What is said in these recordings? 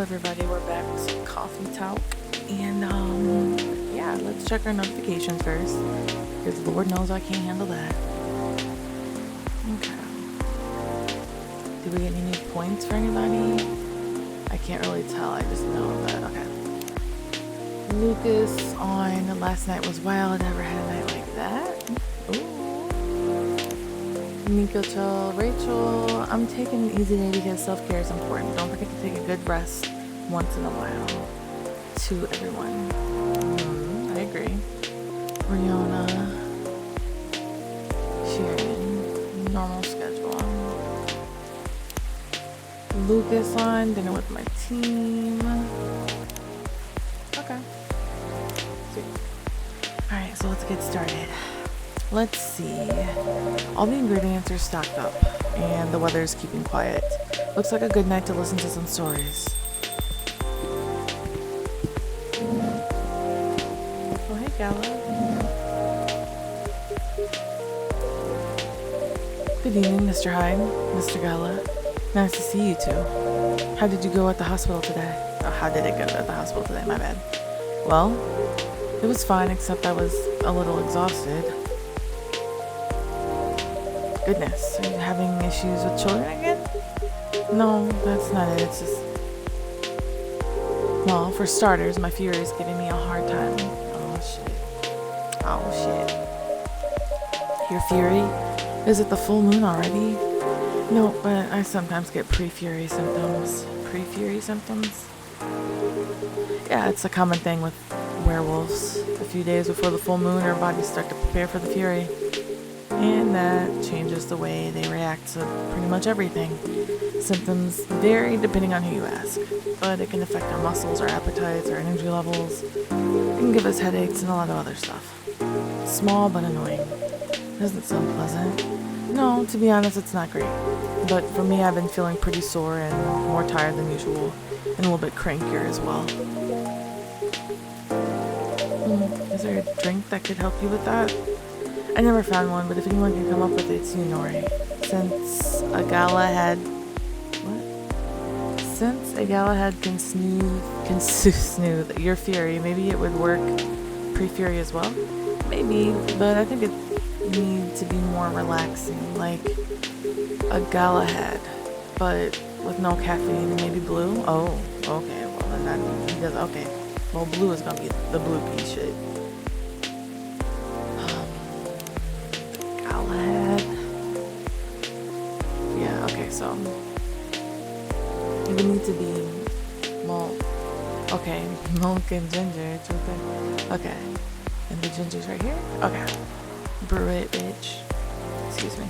everybody, we're back with some coffee talk, and yeah, let's check our notifications first, because Lord knows I can't handle that. Okay. Did we get any new points for anybody? I can't really tell, I just know that, okay. Lucas on last night was wild, never had a night like that. Ooh. Nico Chill, Rachel, I'm taking an easy day because self-care is important. Don't forget to take a good rest once in a while. To everyone. I agree. Riona, Sharon, normal schedule. Lucas on dinner with my team. Okay. Sweet. Alright, so let's get started. Let's see. All the ingredients are stocked up, and the weather is keeping quiet. Looks like a good night to listen to some stories. Oh, hey, Gala. Good evening, Mr. Hyde, Mr. Gala. Nice to see you two. How did you go at the hospital today? Oh, how did it go at the hospital today? My bad. Well, it was fine, except I was a little exhausted. Goodness, are you having issues with children again? No, that's not it. It's just... Well, for starters, my fury is giving me a hard time. Oh, shit. Oh, shit. Your fury? Is it the full moon already? No, but I sometimes get pre-fury symptoms. Pre-fury symptoms? Yeah, it's a common thing with werewolves. A few days before the full moon, our bodies start to prepare for the fury. And that changes the way they react to pretty much everything. Symptoms vary depending on who you ask, but it can affect our muscles, our appetites, our energy levels. It can give us headaches and a lot of other stuff. Small but annoying. Doesn't sound pleasant. No, to be honest, it's not great. But for me, I've been feeling pretty sore and more tired than usual, and a little bit crankier as well. Is there a drink that could help you with that? I never found one, but if anyone can come up with it, it's you, Nori. Since a Galahad can soothe your fury, maybe it would work pre-fury as well? Maybe, but I think it needs to be more relaxing, like a Galahad, but with no caffeine and maybe blue? Oh, okay, well then that, he does, okay. Well, blue is gonna be the blue pea shit. So it would need to be milk. Okay, milk and ginger. It's okay. Okay, and the ginger's right here. Okay, brew it, bitch. Excuse me.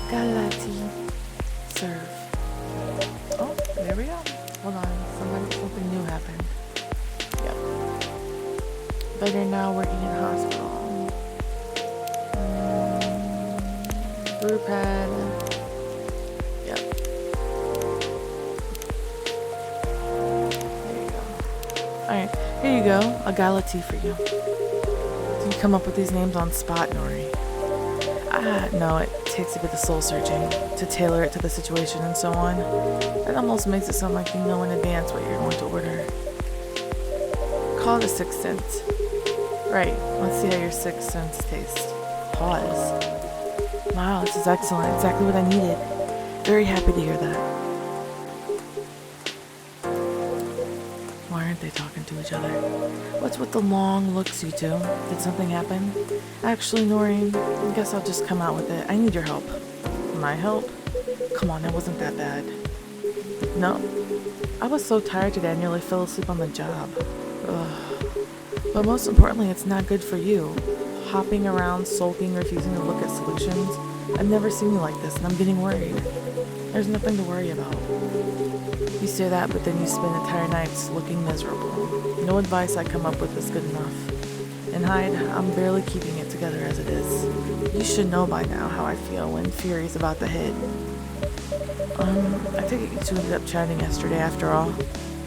Galati. Serve. Oh, there we go. Hold on. Something new happened. Yep. Better now working in the hospital. Brew pad. Yep. There you go. Alright, here you go. A gala tea for you. So you come up with these names on spot, Nori. No, it takes a bit of soul searching to tailor it to the situation and so on. It almost makes it sound like you know in advance what you're going to order. Call it a sixth sense. Right, let's see how your sixth sense tastes. Pause. Wow, this is excellent. Exactly what I needed. Very happy to hear that. Why aren't they talking to each other? What's with the long looks, you two? Did something happen? Actually, Noreen, I guess I'll just come out with it. I need your help. My help? Come on, it wasn't that bad. No. I was so tired today I nearly fell asleep on the job. Ugh. But most importantly, it's not good for you. Hopping around, sulking, refusing to look at solutions. I've never seen you like this, and I'm getting worried. There's nothing to worry about. You say that, but then you spend entire nights looking miserable. No advice I come up with is good enough. And Hyde, I'm barely keeping it together as it is. You should know by now how I feel when Fury's about to hit. I take it you two ended up chatting yesterday after all.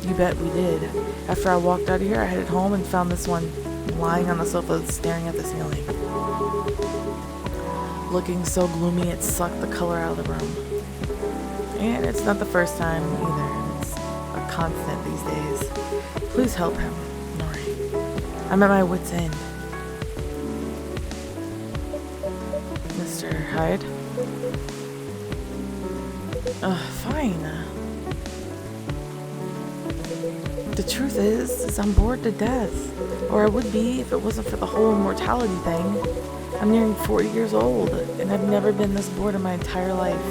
You bet we did. After I walked out of here, I headed home and found this one lying on the sofa staring at the ceiling. Looking so gloomy it sucked the color out of the room. And it's not the first time either. It's a constant these days. Please help him, Nori. I'm at my wit's end. Mr. Hyde? Fine. The truth is I'm bored to death. Or I would be if it wasn't for the whole immortality thing. I'm nearing 40 years old, and I've never been this bored in my entire life.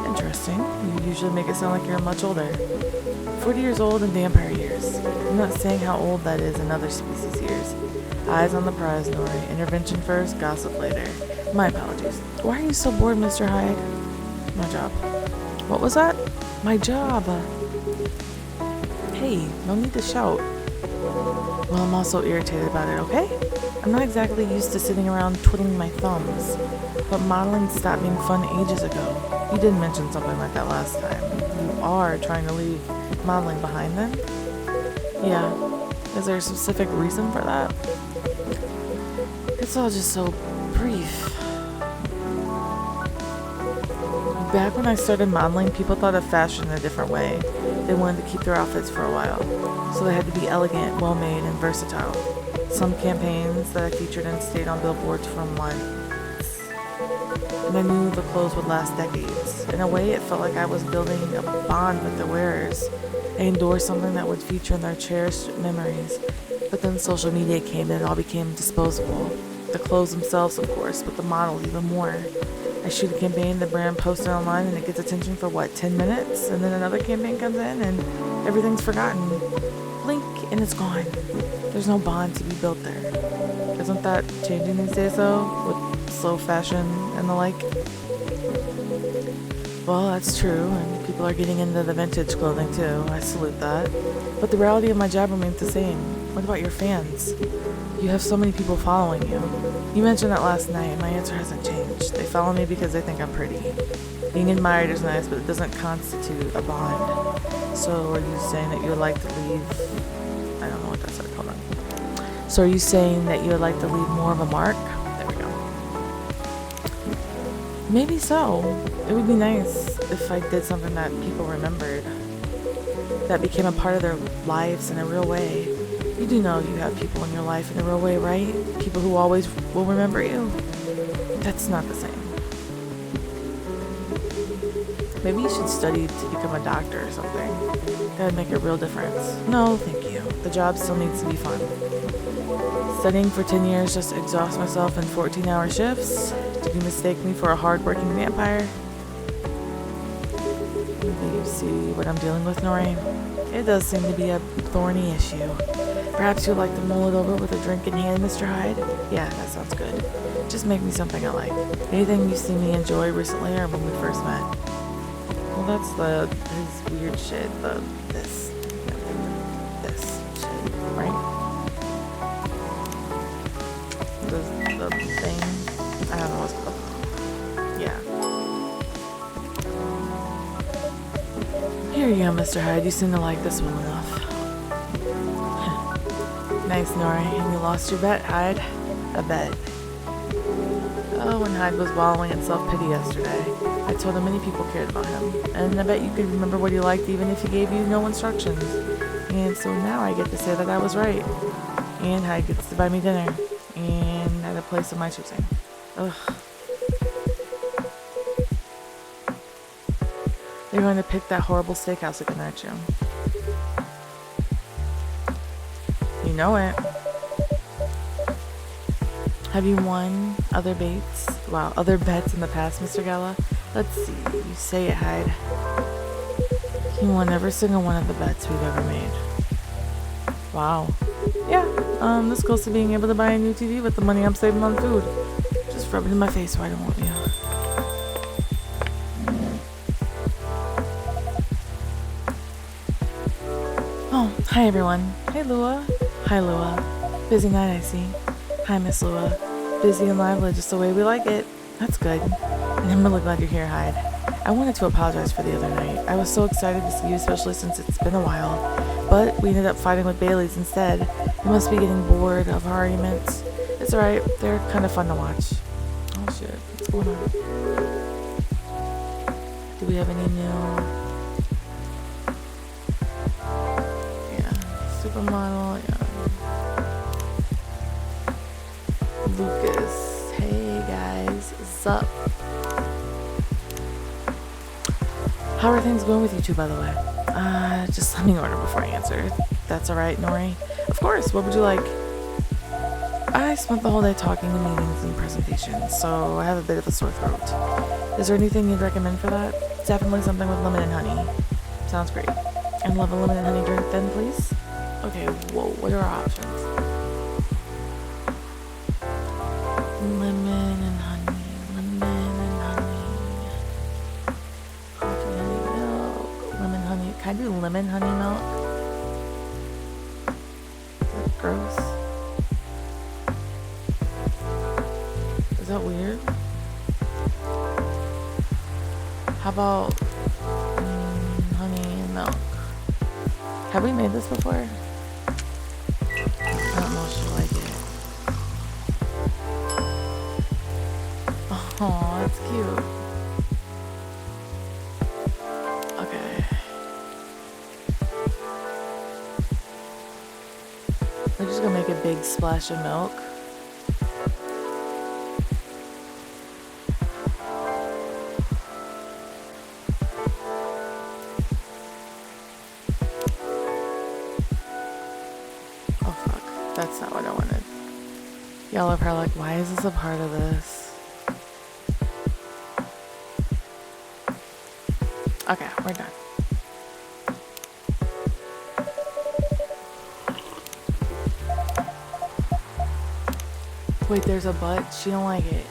Interesting. You usually make it sound like you're much older. 40 years old in vampire years. I'm not saying how old that is in other species years. Eyes on the prize, Nori. Intervention first, gossip later. My apologies. Why are you so bored, Mr. Hyde? My job. What was that? My job. Hey, no need to shout. Well, I'm also irritated about it, okay? I'm not exactly used to sitting around twiddling my thumbs, but modeling stopped being fun ages ago. You did mention something like that last time. You are trying to leave modeling behind then? Yeah. Is there a specific reason for that? It's all just so brief. Back when I started modeling, people thought of fashion in a different way. They wanted to keep their outfits for a while, so they had to be elegant, well-made, and versatile. Some campaigns that I featured in stayed on billboards for months, and I knew the clothes would last decades. In a way, it felt like I was building a bond with the wearers. I endorsed something that would feature in their cherished memories, but then social media came and it all became disposable. The clothes themselves, of course, but the model even more. I shoot a campaign, the brand posts it online, and it gets attention for 10 minutes? And then another campaign comes in, and everything's forgotten. Blink, and it's gone. There's no bond to be built there. Isn't that changing these days, though, with slow fashion and the like? Well, that's true, and people are getting into the vintage clothing, too. I salute that. But the reality of my job remains the same. What about your fans? You have so many people following you. You mentioned that last night, and my answer hasn't changed. They follow me because they think I'm pretty. Being admired is nice, but it doesn't constitute a bond. So are you saying that you would like to leave... I don't know what that said. Hold on. So are you saying that you would like to leave more of a mark? There we go. Maybe so. It would be nice if I did something that people remembered. That became a part of their lives in a real way. You do know you have people in your life in a real way, right? People who always will remember you. That's not the same. Maybe you should study to become a doctor or something. That'd make a real difference. No, thank you. The job still needs to be fun. Studying for 10 years just to exhaust myself in 14-hour shifts? Did you mistake me for a hard-working vampire? Maybe you see what I'm dealing with, Nori? It does seem to be a thorny issue. Perhaps you'd like to mull it over with a drink in hand, Mr. Hyde? Yeah, that sounds good. Just make me something I like. Anything you see me enjoy recently or when we first met? Well, that's his weird shit, this shit, right? The thing, I don't know what's called. Yeah. Here you go, Mr. Hyde. You seem to like this one enough. Nice, Nori. And you lost your bet, Hyde? A bet. Oh, when Hyde was wallowing in self-pity yesterday, I told him many people cared about him, and I bet you could remember what he liked even if he gave you no instructions. And so now I get to say that I was right. And Hyde gets to buy me dinner. And at a place of my choosing. Ugh. They're going to pick that horrible steakhouse again, aren't you? You know it. Have you won other bets in the past, Mr. Gala? Let's see. You say it, Hyde. You won every single one of the bets we've ever made. Wow. Yeah, this close to being able to buy a new TV with the money I'm saving on food. Just rub it in my face, why don't you? Oh, hi everyone. Hey Lua. Hi Lua. Busy night, I see. Hi Miss Lua. Busy and lively, just the way we like it. That's good. And I'm really glad you're here, Hyde. I wanted to apologize for the other night. I was so excited to see you, especially since it's been a while. But we ended up fighting with Bailey's instead. You must be getting bored of our arguments. It's alright, they're kind of fun to watch. Oh shit, what's going on? Do we have any new? Yeah, supermodel. Yeah. Lucas. Hey guys, what's up? How are things going with you two, by the way? Just let me order before I answer. That's alright, Nori. Of course, what would you like? I spent the whole day talking in meetings and presentations, so I have a bit of a sore throat. Is there anything you'd recommend for that? Definitely something with lemon and honey. Sounds great. And love a lemon and honey drink then, please? Okay, whoa, what are our options? Lemon and honey, lemon and honey. Coffee, honey, milk, lemon, honey. Can I do lemon, honey, milk? Is that gross? Is that weird? How about honey and milk? Have we made this before? I don't know if she'll like it. Oh, that's cute. Okay. We're just gonna make a big splash of milk. Oh fuck, that's not what I wanted. Y'all are probably like, why is this a part of this? Okay, we're done. Wait, there's a but? She don't like it.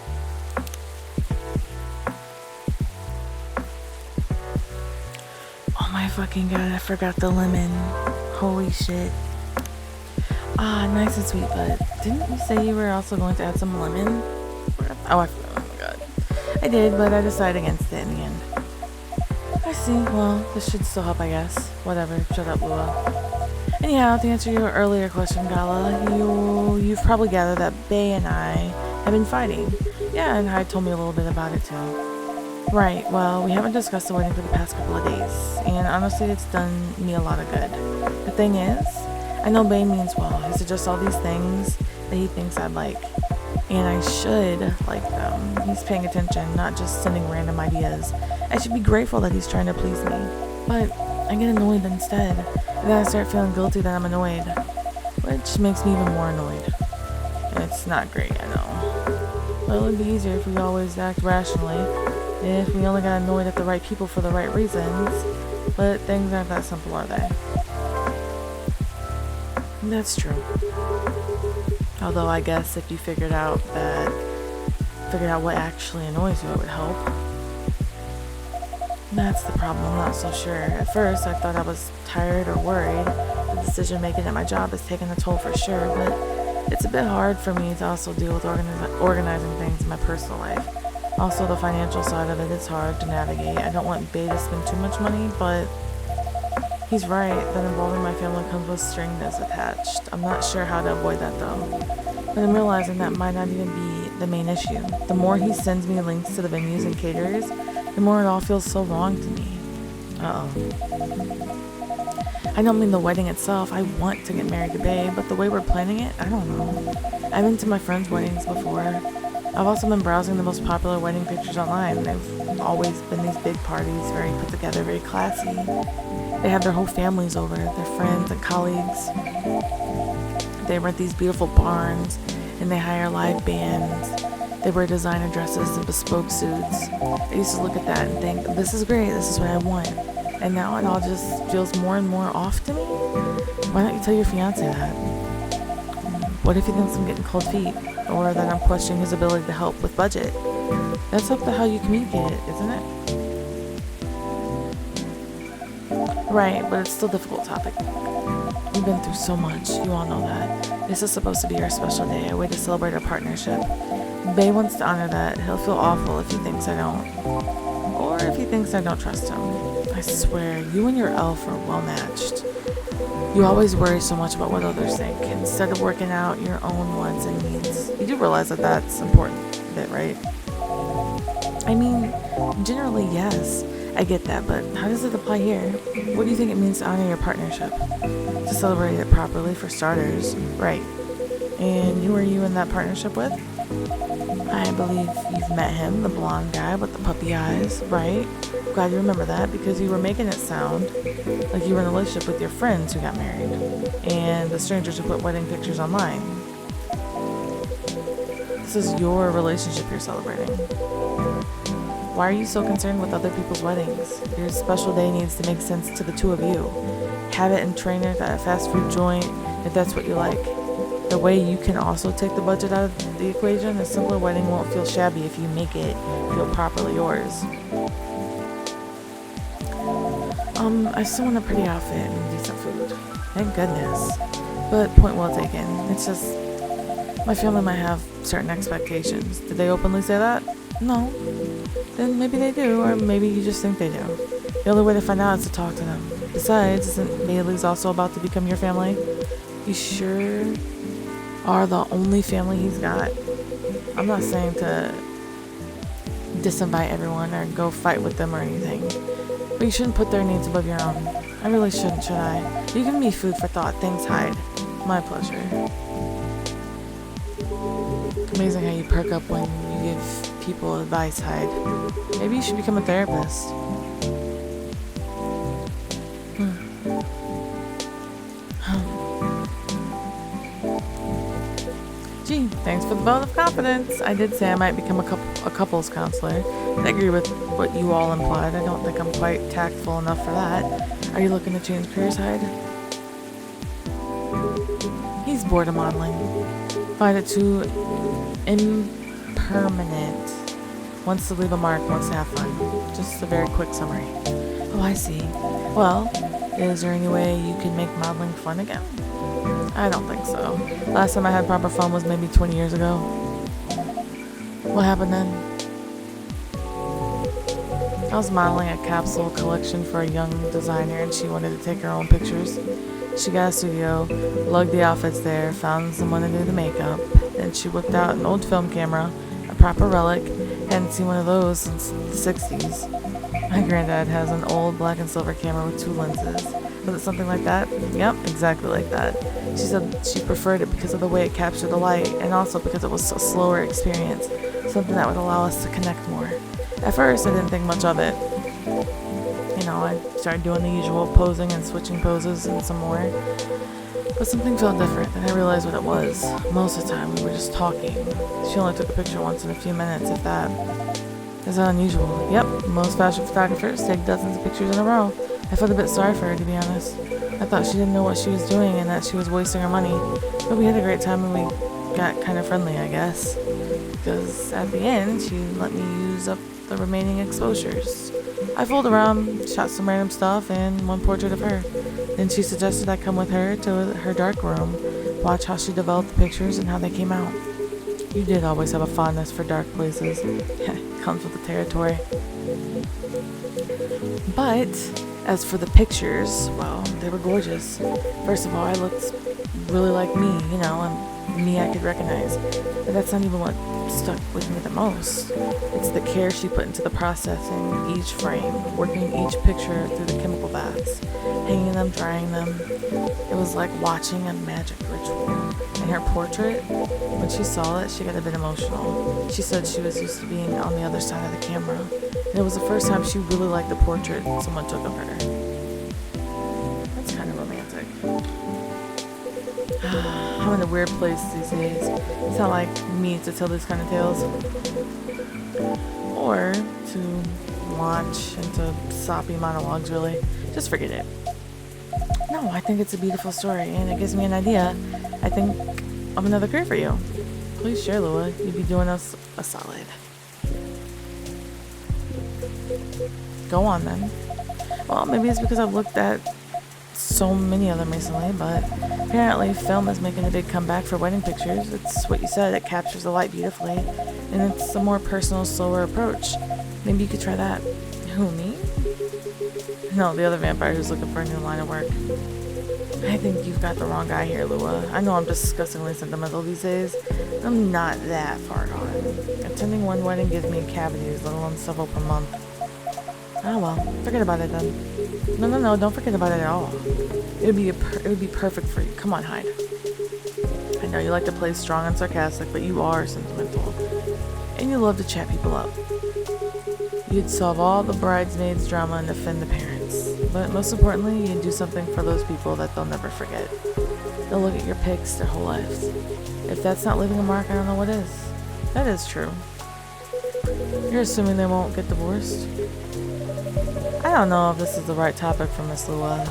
Oh my fucking god, I forgot the lemon. Holy shit. Ah, nice and sweet, but didn't you say you were also going to add some lemon? Oh, I forgot. Oh my god. I did, but I decided against it in the end. I see. Well, this should still help, I guess. Whatever. Shut up, Lua. Anyhow, to answer your earlier question, Gala, you've probably gathered that Bae and I have been fighting. Yeah, and Hyde told me a little bit about it too. Right, well, we haven't discussed the wedding for the past couple of days, and honestly, it's done me a lot of good. The thing is, I know Bae means well. He suggests all these things that he thinks I'd like, and I should like them. He's paying attention, not just sending random ideas. I should be grateful that he's trying to please me, but I get annoyed instead, and then I start feeling guilty that I'm annoyed, which makes me even more annoyed. It's not great, I know. But it would be easier if we always act rationally, if we only got annoyed at the right people for the right reasons, but things aren't that simple, are they? That's true. Although I guess if you figured out what actually annoys you, it would help. That's the problem, I'm not so sure. At first, I thought I was tired or worried. The decision making at my job has taken a toll for sure, but it's a bit hard for me to also deal with organizing things in my personal life. Also, the financial side of it is hard to navigate. I don't want Bae to spend too much money, but he's right that involving my family comes with strings attached. I'm not sure how to avoid that though. But I'm realizing that might not even be the main issue. The more he sends me links to the venues and caterers, the more it all feels so wrong to me. I don't mean the wedding itself. I want to get married to Bae, but the way we're planning it, I don't know. I've been to my friends' weddings before. I've also been browsing the most popular wedding pictures online. They've always been these big parties, very put together, very classy. They have their whole families over, their friends and colleagues. They rent these beautiful barns, and they hire live bands. They wear designer dresses and bespoke suits. I used to look at that and think, this is great, this is what I want. And now it all just feels more and more off to me. Why don't you tell your fiance that? What if he thinks I'm getting cold feet? Or that I'm questioning his ability to help with budget? That's up to how you communicate it, isn't it? Right, but it's still a difficult topic. We've been through so much, you all know that. This is supposed to be our special day, a way to celebrate our partnership. Bae wants to honor that. He'll feel awful if he thinks I don't. Or if he thinks I don't trust him. I swear, you and your elf are well matched. You always worry so much about what others think, instead of working out your own wants and needs. You do realize that that's important bit, right? I mean, generally, yes. I I get that, but how does it apply here? What do you think it means to honor your partnership? To celebrate it properly, for starters. Right. And who are you in that partnership with? I believe you've met him, the blonde guy with the puppy eyes, right? Glad you remember that, because you were making it sound like you were in a relationship with your friends who got married and the strangers who put wedding pictures online. This is your relationship you're celebrating. Why are you so concerned with other people's weddings? Your special day needs to make sense to the two of you. Have it and train it at a fast food joint if that's what you like. The way you can also take the budget out of the equation, a simpler wedding won't feel shabby if you make it feel properly yours. I still want a pretty outfit and decent food. Thank goodness. But point well taken. It's just, my family might have certain expectations. Did they openly say that? No. Then maybe they do, or maybe you just think they do. The only way to find out is to talk to them. Besides, isn't Bailey's also about to become your family? You sure are the only family he's got. I'm not saying to disinvite everyone or go fight with them or anything, but you shouldn't put their needs above your own. I really shouldn't, should I? You give me food for thought. Thanks, Hyde. My pleasure. Amazing how you perk up when you give people advice, Hyde. Maybe you should become a therapist. Gee, thanks for the vote of confidence. I did say I might become a couples counselor. I agree with what you all implied. I don't think I'm quite tactful enough for that. Are you looking to change careers, Hyde? He's bored of modeling. Find it too impermanent. Wants to leave a mark, wants to have fun. Just a very quick summary. Oh, I see. Well, is there any way you can make modeling fun again? I don't think so. Last time I had proper fun was maybe 20 years ago. What happened then? I was modeling a capsule collection for a young designer and she wanted to take her own pictures. She got a studio, lugged the outfits there, found someone to do the makeup, and she whipped out an old film camera, a proper relic. Hadn't seen one of those since the 60s. My granddad has an old black and silver camera with 2 lenses. Was it something like that? Yep, exactly like that. She said she preferred it because of the way it captured the light and also because it was a slower experience, something that would allow us to connect more. At first, I didn't think much of it. You know, I started doing the usual posing and switching poses and some more. But something felt different, and I realized what it was. Most of the time, we were just talking. She only took a picture once in a few minutes, if that. Is that unusual? Yep, most fashion photographers take dozens of pictures in a row. I felt a bit sorry for her, to be honest. I thought she didn't know what she was doing and that she was wasting her money. But we had a great time and we got kind of friendly, I guess. Because at the end, she let me use up the remaining exposures. I fooled around, shot some random stuff, and one portrait of her. Then she suggested I come with her to her dark room, watch how she developed the pictures and how they came out. You did always have a fondness for dark places. Comes with the territory. But as for the pictures, well, they were gorgeous. First of all, I looked really like me, you know, and me I could recognize. But that's not even what stuck with me the most. It's the care she put into the processing each frame, working each picture through the chemical baths, hanging them, drying them. It was like watching a magic ritual. And her portrait, when she saw it, she got a bit emotional. She said she was used to being on the other side of the camera. And it was the first time she really liked the portrait someone took of her. That's kind of romantic. I'm in a weird place these days. It's not like me to tell these kind of tales. Or to launch into soppy monologues, really. Just forget it. No, I think it's a beautiful story, and it gives me an idea, I think, of another career for you. Please share, Lua. You'd be doing us a solid. Go on, then. Well, maybe it's because I've looked at so many of them recently, but apparently film is making a big comeback for wedding pictures. It's what you said, it captures the light beautifully, and it's a more personal, slower approach. Maybe you could try that. Who, me? No, the other vampire who's looking for a new line of work. I think you've got the wrong guy here, Lua. I know I'm disgustingly sentimental these days. I'm not that far gone. Attending one wedding gives me cavities, let alone several per month. Oh well, forget about it then. No, don't forget about it at all. It would be perfect for you. Come on, Hyde. I know you like to play strong and sarcastic, but you are sentimental. And you love to chat people up. You'd solve all the bridesmaids' drama and offend the parents. But most importantly, you'd do something for those people that they'll never forget. They'll look at your pics their whole lives. If that's not leaving a mark, I don't know what is. That is true. You're assuming they won't get divorced? I don't know if this is the right topic for Miss Lua.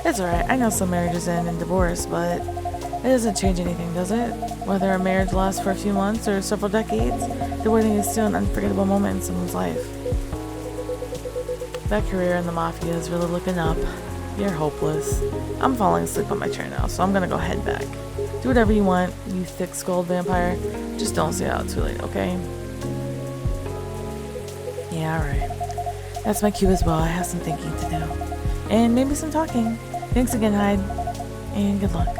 It's alright, I know some marriages end in divorce, but it doesn't change anything, does it? Whether a marriage lasts for a few months or several decades, the wedding is still an unforgettable moment in someone's life. That career in the mafia is really looking up. You're hopeless. I'm falling asleep on my chair now, so I'm gonna go head back. Do whatever you want, you thick-skulled vampire. Just don't stay out too late, okay? Yeah, alright. That's my cue as well. I have some thinking to do. And maybe some talking. Thanks again, Hyde. And good luck.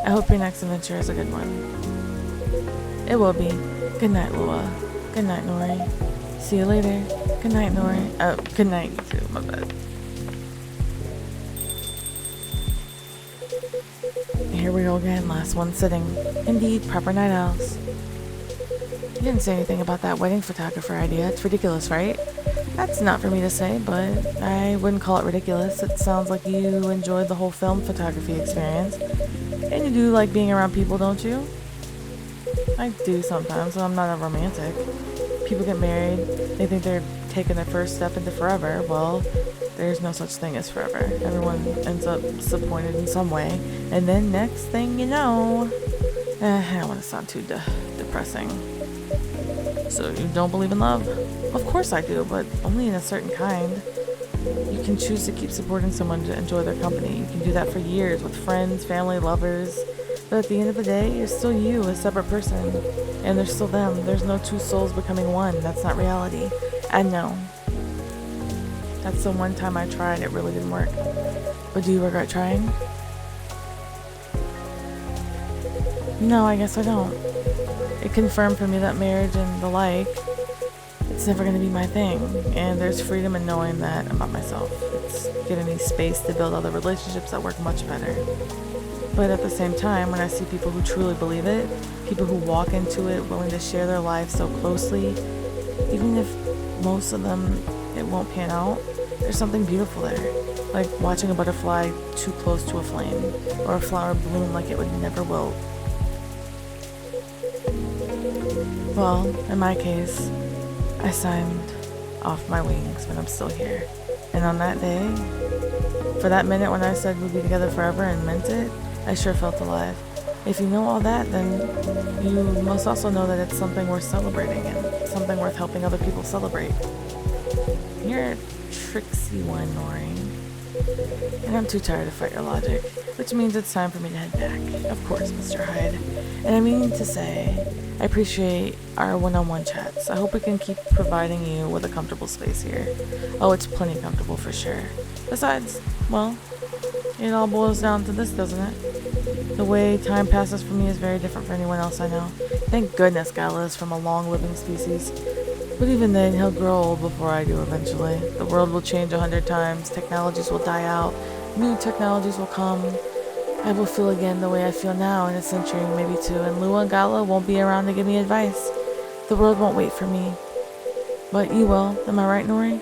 I hope your next adventure is a good one. It will be. Good night, Lua. Good night, Nori. See you later. Good night, Nori. Oh, good night, you too. My bad. Here we go again. Last one sitting. Indeed, proper night owls. You didn't say anything about that wedding photographer idea. It's ridiculous, right? That's not for me to say, but I wouldn't call it ridiculous. It sounds like you enjoyed the whole film photography experience. And you do like being around people, don't you? I do sometimes, but I'm not a romantic. People get married, they think they're taking their first step into forever. Well, there's no such thing as forever. Everyone ends up disappointed in some way. And then next thing you know... I don't want to sound too depressing. So you don't believe in love? Of course I do, but only in a certain kind. You can choose to keep supporting someone to enjoy their company. You can do that for years with friends, family, lovers. But at the end of the day, you're still you, a separate person. And there's still them. There's no two souls becoming one. That's not reality. I know. That's the one time I tried. It really didn't work. But do you regret trying? No, I guess I don't. It confirmed for me that marriage and the like, it's never going to be my thing. And there's freedom in knowing that about myself. It's giving me space to build other relationships that work much better. But at the same time, when I see people who truly believe it, people who walk into it willing to share their lives so closely, even if most of them it won't pan out, there's something beautiful there. Like watching a butterfly too close to a flame, or a flower bloom like it would never wilt. Well, in my case, I signed off my wings, but I'm still here. And on that day, for that minute when I said we'd be together forever and meant it, I sure felt alive. If you know all that, then you must also know that it's something worth celebrating and something worth helping other people celebrate. You're a tricksy one, Nori. And I'm too tired to fight your logic, which means it's time for me to head back. Of course, Mr. Hyde. And I mean to say, I appreciate our one-on-one chats. I hope we can keep providing you with a comfortable space here. Oh, it's plenty comfortable for sure. Besides, well, it all boils down to this, doesn't it? The way time passes for me is very different for anyone else I know. Thank goodness Gala is from a long-living species. But even then, he'll grow old before I do eventually. The world will change 100 times, technologies will die out, new technologies will come. I will feel again the way I feel now in a century, maybe two, and Lua and Gala won't be around to give me advice. The world won't wait for me. But you will, am I right, Nori?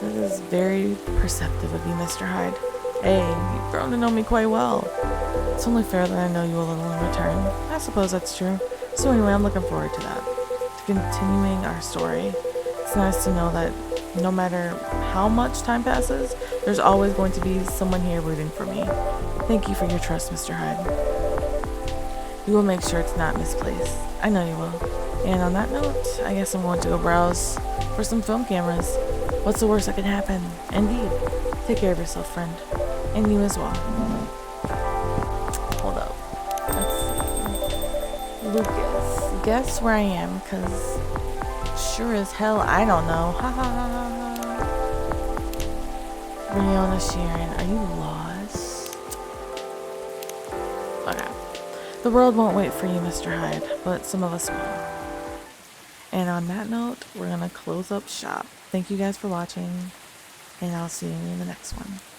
That is very perceptive of you, Mr. Hyde. Hey, you've grown to know me quite well. It's only fair that I know you a little in return. I suppose that's true. So anyway, I'm looking forward to that. To continuing our story. It's nice to know that no matter how much time passes, there's always going to be someone here rooting for me. Thank you for your trust, Mr. Hyde. You will make sure it's not misplaced. I know you will. And on that note, I guess I'm going to go browse for some film cameras. What's the worst that can happen? Indeed. Take care of yourself, friend. And you as well. Hold up. Let's see. Lucas. Guess where I am, because sure as hell I don't know. Ha ha ha ha ha. Riona Sharon, are you lost? Okay. The world won't wait for you, Mr. Hyde, but some of us will. And on that note, we're gonna close up shop. Thank you guys for watching, and I'll see you in the next one.